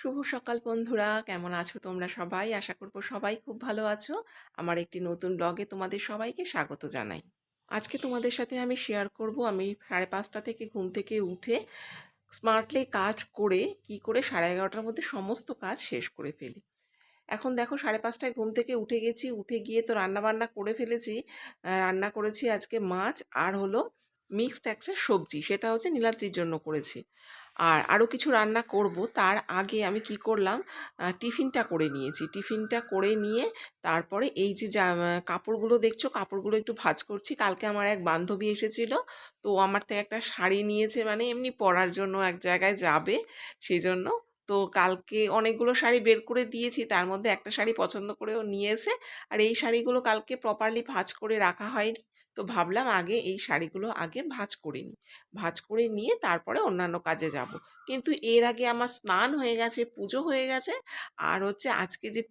শুভ সকাল বন্ধুরা, কেমন আছো তোমরা সবাই? আশা করব সবাই খুব ভালো আছো। আমার একটি নতুন ব্লগে তোমাদের সবাইকে স্বাগত জানাই। আজকে তোমাদের সাথে আমি শেয়ার করব আমি 5:30 থেকে ঘুম থেকে উঠে স্মার্টলি কাজ করে কি করে 11:30টার মধ্যে সমস্ত কাজ শেষ করে ফেলি। এখন দেখো 5:30টায় ঘুম থেকে উঠে গেছি, উঠে গিয়ে তো রান্নাবান্না করে ফেলেছি। রান্না করেছি আজকে মাছ আর হলো মিক্সড একটা সবজি, সেটা হচ্ছে নীলাদ্রির জন্য করেছি। আর আরও কিছু রান্না করব, তার আগে আমি কি করলাম, টিফিনটা করে নিয়েছি। টিফিনটা করে নিয়ে তারপরে এই যে কাপড়গুলো দেখছো, কাপড়গুলো একটু ভাঁজ করছি। কালকে আমার এক বান্ধবী এসেছিল, তো আমার থেকে একটা শাড়ি নিয়েছে, মানে এমনি পরার জন্য, এক জায়গায় যাবে সেই জন্য। তো কালকে অনেকগুলো শাড়ি বের করে দিয়েছি, তার মধ্যে একটা শাড়ি পছন্দ করেও নিয়েছে। আর এই শাড়িগুলো কালকে প্রপারলি ভাঁজ করে রাখা হয়নি, তো ভাবলাম আগে এই শাড়িগুলো আগে ভাঁজ করে নিই। ভাঁজ করে নিয়ে তারপরে অন্যান্য কাজে যাব। কিন্তু এর আগে আমার স্নান হয়ে গেছে, পুজো হয়ে গেছে, আর হচ্ছে আজকে যে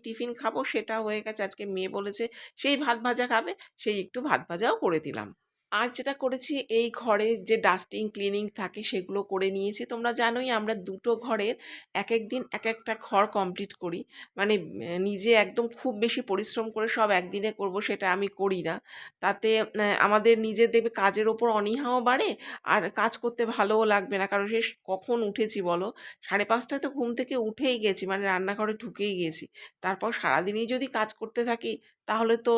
টিফিন খাবো সেটা হয়ে গেছে। আজকে মেয়ে বলেছে সেই ভাত ভাজা খাবে, সেই একটু ভাত ভাজাও করে দিলাম। আর যেটা করেছি, এই ঘরে যে ডাস্টিং ক্লিনিং থাকে সেগুলো করে নিয়েছি। তোমরা জানোই আমরা দুটো ঘরের এক এক দিন এক একটা ঘর কমপ্লিট করি। মানে নিজে একদম খুব বেশি পরিশ্রম করে সব একদিনে করব সেটা আমি করি না। তাতে আমাদের নিজের দেখবে কাজের ওপর অনীহাও বাড়ে, আর কাজ করতে ভালোও লাগবে না। কারণ সে কখন উঠেছি বলো, 5:30টায় তো ঘুম থেকে উঠেই গেছি, মানে রান্নাঘরে ঢুকেই গেছি। তারপর সারাদিনই যদি কাজ করতে থাকি তাহলে তো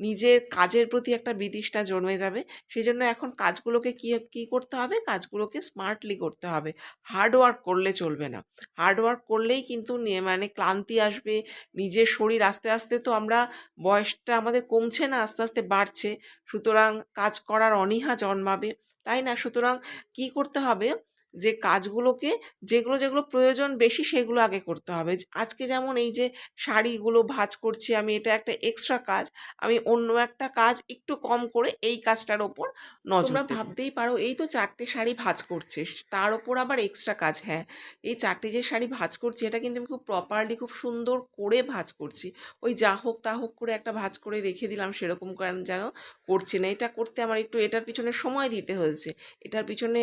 নিজের কাজের প্রতি একটা বিতৃষ্ণা জন্মে যাবে। সেজন্য এখন কাজগুলোকে কি করতে হবে, কাজগুলোকে স্মার্টলি করতে হবে। হার্ড ওয়ার্ক করলে চলবে না। হার্ড ওয়ার্ক করলেই কিন্তু মানে ক্লান্তি আসবে। নিজের শরীর আস্তে আস্তে, তো আমরা বয়সটা আমাদের কমছে না, আস্তে আস্তে বাড়ছে। সুতরাং কাজ করার অনীহা জন্মাবে, তাই না? সুতরাং কি করতে হবে, যে কাজগুলোকে, যেগুলো যেগুলো প্রয়োজন বেশি সেগুলো আগে করতে হবে। আজকে যেমন এই যে শাড়িগুলো ভাঁজ করছি আমি, এটা একটা এক্সট্রা কাজ। আমি অন্য একটা কাজ একটু কম করে এই কাজটার ওপর নজর তোমরা ভাবতেই পারো, এই তো 4টে শাড়ি ভাঁজ করছিস, তার ওপর আবার এক্সট্রা কাজ। হ্যাঁ, এই 4টে যে শাড়ি ভাঁজ করছি এটা কিন্তু আমি খুব প্রপারলি, খুব সুন্দর করে ভাঁজ করছি। ওই যা হোক তা হোক করে একটা ভাঁজ করে রেখে দিলাম সেরকম করে যেন করছি না। এটা করতে আমার একটু এটার পিছনে সময় দিতে হয়েছে। এটার পিছনে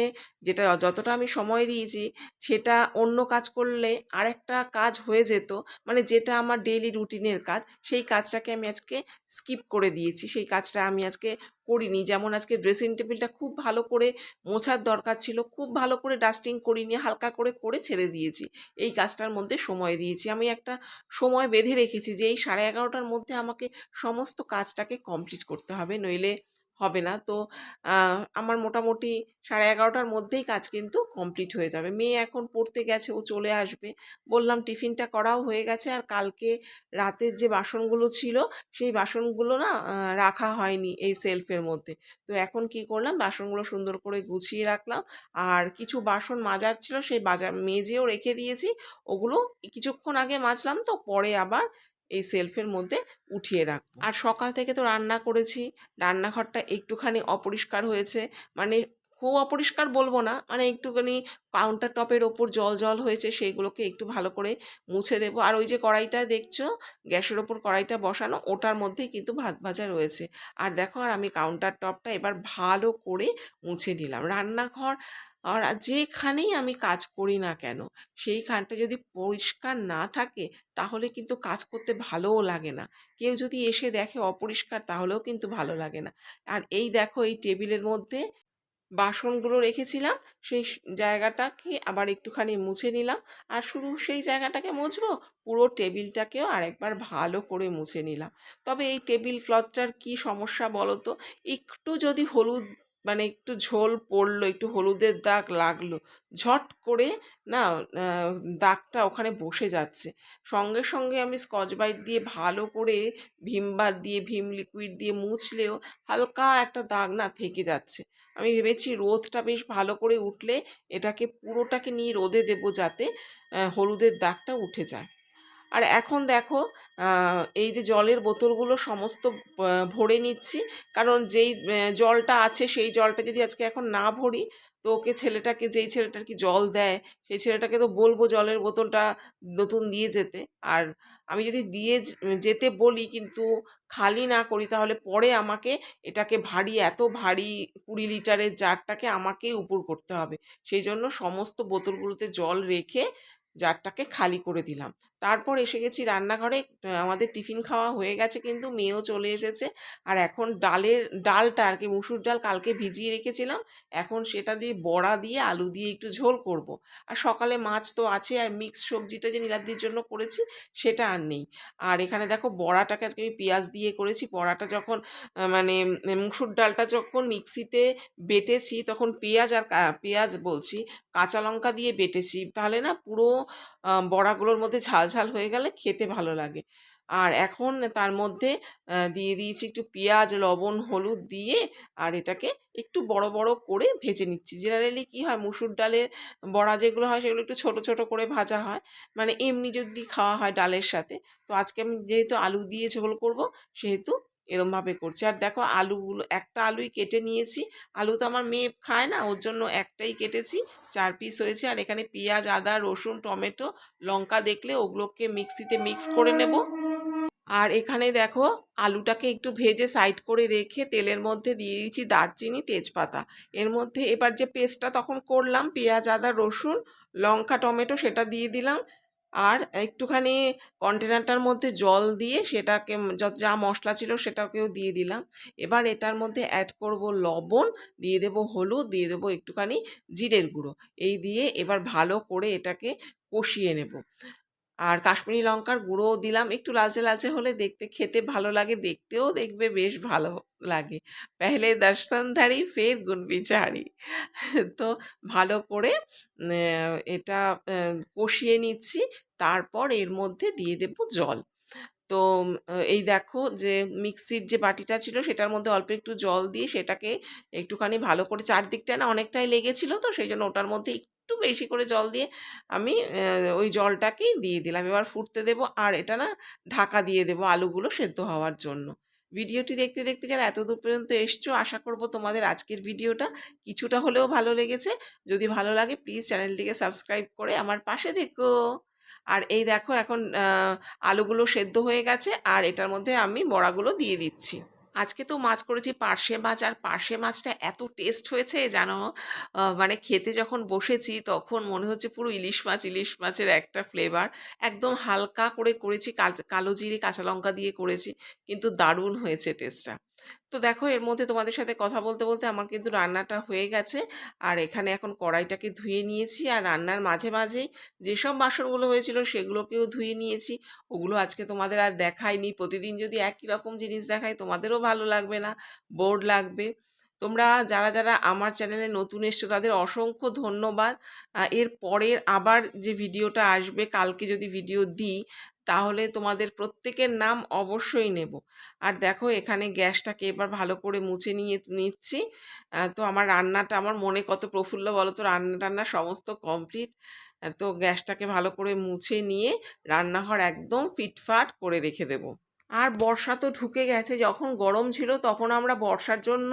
যতটা আমি সময় দিয়েছি, সেটা অন্য কাজ করলে আরেকটা কাজ হয়ে যেত। মানে যেটা আমার ডেইলি রুটিনের কাজ, সেই কাজটাকে আমি আজকে স্কিপ করে দিয়েছি, সেই কাজটা আমি আজকে করিনি। যেমন আজকে ড্রেসিং টেবিলটা খুব ভালো করে মোছার দরকার ছিল, খুব ভালো করে ডাস্টিং করিনি, হালকা করে করে ছেড়ে দিয়েছি। এই কাজটার মধ্যে সময় দিয়েছি। আমি একটা সময় বেঁধে রেখেছি যে এই 11:30টার মধ্যে আমাকে সমস্ত কাজটাকে কমপ্লিট করতে হবে, নইলে হবে না। তো আমার মোটামুটি 11:30টার মধ্যেই কাজ কিন্তু কমপ্লিট হয়ে যাবে। মেয়ে এখন পড়তে গেছে, ও চলে আসবে। বললাম টিফিনটা করাও হয়ে গেছে। আর কালকে রাতের যে বাসনগুলো ছিল সেই বাসনগুলো না রাখা হয়নি এই সেলফের মধ্যে। তো এখন কি করলাম, বাসনগুলো সুন্দর করে গুছিয়ে রাখলাম। আর কিছু বাসন মাজার ছিল, সেই মেজেও রেখে দিয়েছি। ওগুলো কিছুক্ষণ আগে মাজলাম, তো পরে আবার এই সেলফের মধ্যে উঠিয়ে রাখবো। আর সকাল থেকে তো রান্না করেছি, রান্নাঘরটা একটুখানি অপরিষ্কার হয়েছে। মানে খুব অপরিষ্কার বলবো না, মানে একটুখানি কাউন্টার টপের ওপর জল জল হয়েছে, সেইগুলোকে একটু ভালো করে মুছে দেবো। আর ওই যে কড়াইটা দেখছো, গ্যাসের ওপর কড়াইটা বসানো, ওটার মধ্যেই কিন্তু ভাত ভাজা রয়েছে। আর দেখো, আর আমি কাউন্টার টপটা এবার ভালো করে মুছে নিলাম। রান্নাঘর আর যেখানেই আমি কাজ করি না কেন, সেইখানটা যদি পরিষ্কার না থাকে তাহলে কিন্তু কাজ করতে ভালোও লাগে না। কেউ যদি এসে দেখে অপরিষ্কার তাহলেও কিন্তু ভালো লাগে না। আর এই দেখো, এই টেবিলের মধ্যে বাসনগুলো রেখেছিলাম, সেই জায়গাটাকে আবার একটুখানি মুছে নিলাম। আর শুধু সেই জায়গাটাকে মুছবো, পুরো টেবিলটাকেও আরেকবার ভালো করে মুছে নিলাম। তবে এই টেবিল ক্লথটার কি সমস্যা বলো তো, একটু যদি হলুদ, মানে একটু ঝোল পড়লো, একটু হলুদের দাগ লাগলো, ঝট করে না দাগটা ওখানে বসে যাচ্ছে। সঙ্গে সঙ্গে আমি স্কচ ব্রাইট দিয়ে ভালো করে ভিম লিকুইড দিয়ে মুছলেও হালকা একটা দাগ না থেকে যাচ্ছে। আমি ভেবেছি রোদটা বেশ ভালো করে উঠলে এটাকে পুরোটাকে নিয়ে রোদে দেবো, যাতে হলুদের দাগটা উঠে যায়। আর এখন দেখো, এই যে জলের বোতলগুলো সমস্ত ভরে নিচ্ছি। কারণ যেই জলটা আছে সেই জলটা যদি আজকে এখন না ভরি, তো ওকে ছেলেটাকে, যেই ছেলেটার কি জল দেয়, সেই ছেলেটাকে তো বলবো জলের বোতলটা নতুন দিয়ে যেতে। আর আমি যদি যেতে বলি কিন্তু খালি না করি, তাহলে পরে আমাকে এটাকে এত ভারী 20 লিটারের জারটাকে আমাকেই উপর করতে হবে। সেই জন্য সমস্ত বোতলগুলোতে জল রেখে জারটাকে খালি করে দিলাম। তারপর এসে গেছি রান্নাঘরে। আমাদের টিফিন খাওয়া হয়ে গেছে, কিন্তু মেয়েও চলে এসেছে। আর এখন ডালটা আর কি, মুসুর ডাল কালকে ভিজিয়ে রেখেছিলাম, এখন সেটা দিয়ে বড়া দিয়ে আলু দিয়ে একটু ঝোল করব। আর সকালে মাছ তো আছে, আর মিক্স সবজিটা যে নীলাদ্রির জন্য করেছি সেটা আর নেই। আর এখানে দেখো বড়াটাকে আজকে আমি পেঁয়াজ দিয়ে করেছি। বড়াটা যখন মানে মুসুর ডালটা যখন মিক্সিতে বেটেছি তখন পেঁয়াজ বলছি, কাঁচা লঙ্কা দিয়ে বেটেছি, তাহলে না পুরো বড়াগুলোর মধ্যে ঝাল ঝাল হয়ে গেলে খেতে ভালো লাগে। আর এখন তার মধ্যে দিয়ে দিয়েছি একটু পেঁয়াজ, লবণ, হলুদ দিয়ে, আর এটাকে একটু বড় বড় করে ভেজে নিচ্ছি। জেনারেলি কী হয়, মুসুর ডালের বড়া যেগুলো হয় সেগুলো একটু ছোট ছোট করে ভাজা হয়, মানে এমনি যদি খাওয়া হয় ডালের সাথে। তো আজকে আমি যেহেতু আলু দিয়ে ঝোল করব, সেহেতু এরমভাবে করছি। আর দেখো আলুগুলো, একটা আলুই কেটে নিয়েছি। আলু তো আমার মেয়ে খায় না, ওর জন্য একটাই কেটেছি, 4 পিস হয়েছে। আর এখানে পেঁয়াজ, আদা, রসুন, টমেটো, লঙ্কা দেখলে ওগুলোকে মিক্সিতে মিক্স করে নেব। আর এখানে দেখো আলুটাকে একটু ভেজে সাইড করে রেখে তেলের মধ্যে দিয়ে দিয়েছি দারচিনি, তেজপাতা। এর মধ্যে এবার যে পেস্টটা তখন করলাম, পেঁয়াজ, আদা, রসুন, লঙ্কা, টমেটো, সেটা দিয়ে দিলাম। আর একটুখানি কন্টেনারটার মধ্যে জল দিয়ে সেটাকে যা মশলা ছিল সেটাকেও দিয়ে দিলাম। এবার এটার মধ্যে অ্যাড করব লবণ, দিয়ে দেব হলুদ, দিয়ে দেবো একটুখানি জিরের গুঁড়ো। এই দিয়ে এবার ভালো করে এটাকে কষিয়ে নেব। আর কাশ্মীরি লঙ্কার গুঁড়োও দিলাম, একটু লালচে লালচে হলে দেখতে খেতে ভালো লাগে, দেখতেও দেখবে বেশ ভালো লাগে। পেহলে দর্শনধারী ফের গুনবিচারি। তো ভালো করে এটা কষিয়ে নিচ্ছি। তারপর এর মধ্যে দিয়ে দেব জল। তো এই দেখো যে মিক্সির যে বাটিটা ছিল সেটার মধ্যে অল্প একটু জল দিয়ে সেটাকে একটুখানি ভালো করে, চারদিকটা না অনেকটাই লেগেছিল, তো সেই জন্য ওটার মধ্যে একটু বেশি করে জল দিয়ে আমি ওই জলটাকেই দিয়ে দিলাম। এবার ফুটতে দেব, আর এটা না ঢাকা দিয়ে দেব আলুগুলো সেদ্ধ হওয়ার জন্য। ভিডিওটি দেখতে দেখতে যারা এত দূর পর্যন্ত এসছো, আশা করব তোমাদের আজকের ভিডিওটা কিছুটা হলেও ভালো লেগেছে। যদি ভালো লাগে প্লিজ চ্যানেলটিকে সাবস্ক্রাইব করে আমার পাশে থেকো। আর এই দেখো এখন আলুগুলো সেদ্ধ হয়ে গেছে, আর এটার মধ্যে আমি বড়াগুলো দিয়ে দিচ্ছি। আজকে তো মাছ করেছি পার্শে মাছ, আর পার্শে মাছটা এত টেস্ট হয়েছে জানো, মানে খেতে যখন বসেছি তখন মনে হচ্ছে পুরো ইলিশ মাছের একটা ফ্লেভার। একদম হালকা করে করেছি, কালো জিরে, কাঁচা লঙ্কা দিয়ে করেছি, কিন্তু দারুণ হয়েছে টেস্টটা। তো দেখো এর মধ্যে তোমাদের সাথে কথা বলতে বলতে আমার কিন্তু রান্নাটা হয়ে গেছে। আর এখানে এখন কড়াইটাকে ধুয়ে নিয়েছি, আর রান্নার মাঝে মাঝেই যেসব বাসনগুলো হয়েছিল সেগুলোকেও ধুয়ে নিয়েছি। ওগুলো আজকে তোমাদের আর দেখাইনি। প্রতিদিন যদি একই রকম জিনিস দেখাই তোমাদেরও ভালো লাগবে না, বোর লাগবে। তোমরা যারা যারা আমার চ্যানেলে নতুন এসছো তাদের অসংখ্য ধন্যবাদ। এর পরের আবার যে ভিডিওটা আসবে, কালকে যদি ভিডিও দিই তাহলে তোমাদের প্রত্যেকের নাম অবশ্যই নেব। আর দেখো এখানে গ্যাসটাকে এবার ভালো করে মুছে নিচ্ছি। তো আমার রান্নাটা, আমার মনে কত প্রফুল্ল বলো তো, রান্না টান্না সমস্ত কমপ্লিট। তো গ্যাসটাকে ভালো করে মুছে নিয়ে রান্নাঘর একদম ফিটফাট করে রেখে দেব। আর বর্ষা তো ঢুকে গেছে, যখন গরম ছিল তখন আমরা বর্ষার জন্য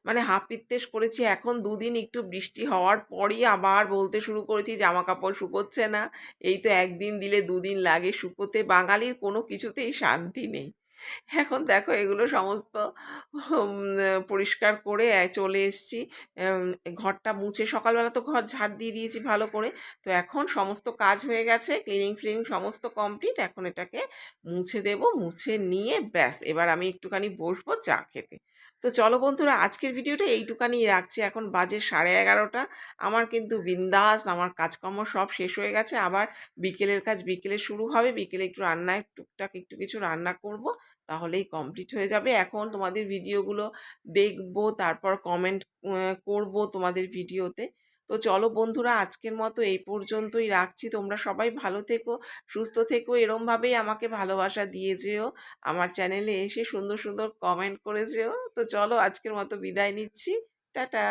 মানে হাপিত্তেশ করেছি। এখন দুদিন একটু বৃষ্টি হওয়ার পরই আবার বলতে শুরু করেছি জামা কাপড় শুকোচ্ছে না। এই তো একদিন দিলে দুদিন লাগে শুকোতে, বাঙালির কোনো কিছুতেই শান্তি নেই। এখন দেখো এগুলো সমস্ত পরিষ্কার করে চলে এসেছি। ঘরটা মুছে, সকালবেলা তো ঘর ঝাড় দিয়ে দিয়েছি ভালো করে। তো এখন সমস্ত কাজ হয়ে গেছে, ক্লিনিং ফ্লিনিং সমস্ত কমপ্লিট। এখন এটাকে মুছে দেব, মুছে নিয়ে ব্যাস এবার আমি একটুখানি বসবো চা খেতে। তো চলো বন্ধুরা, আজকের ভিডিওটা এইটুখানি রাখছি। এখন বাজে 11:30। আমার কিন্তু বিন্দাস, আমার কাজকর্ম সব শেষ হয়ে গেছে। আবার বিকেলের কাজ বিকেলে শুরু হবে। বিকেলে একটু রান্নায় টুকটাক একটু কিছু রান্না করব, তাহলেই কমপ্লিট হয়ে যাবে। এখন তোমাদের ভিডিওগুলো দেখব, তারপর কমেন্ট করব তোমাদের ভিডিওতে। তো চলো বন্ধুরা, আজকের মতো এই পর্যন্তই রাখছি। তোমরা সবাই ভালো থেকো, সুস্থ থেকো, এরমভাবেই আমাকে ভালোবাসা দিয়ে যেও। আমার চ্যানেলে এসে সুন্দর সুন্দর কমেন্ট করে যেও। তো চলো আজকের মতো বিদায় নিচ্ছি। টাটা।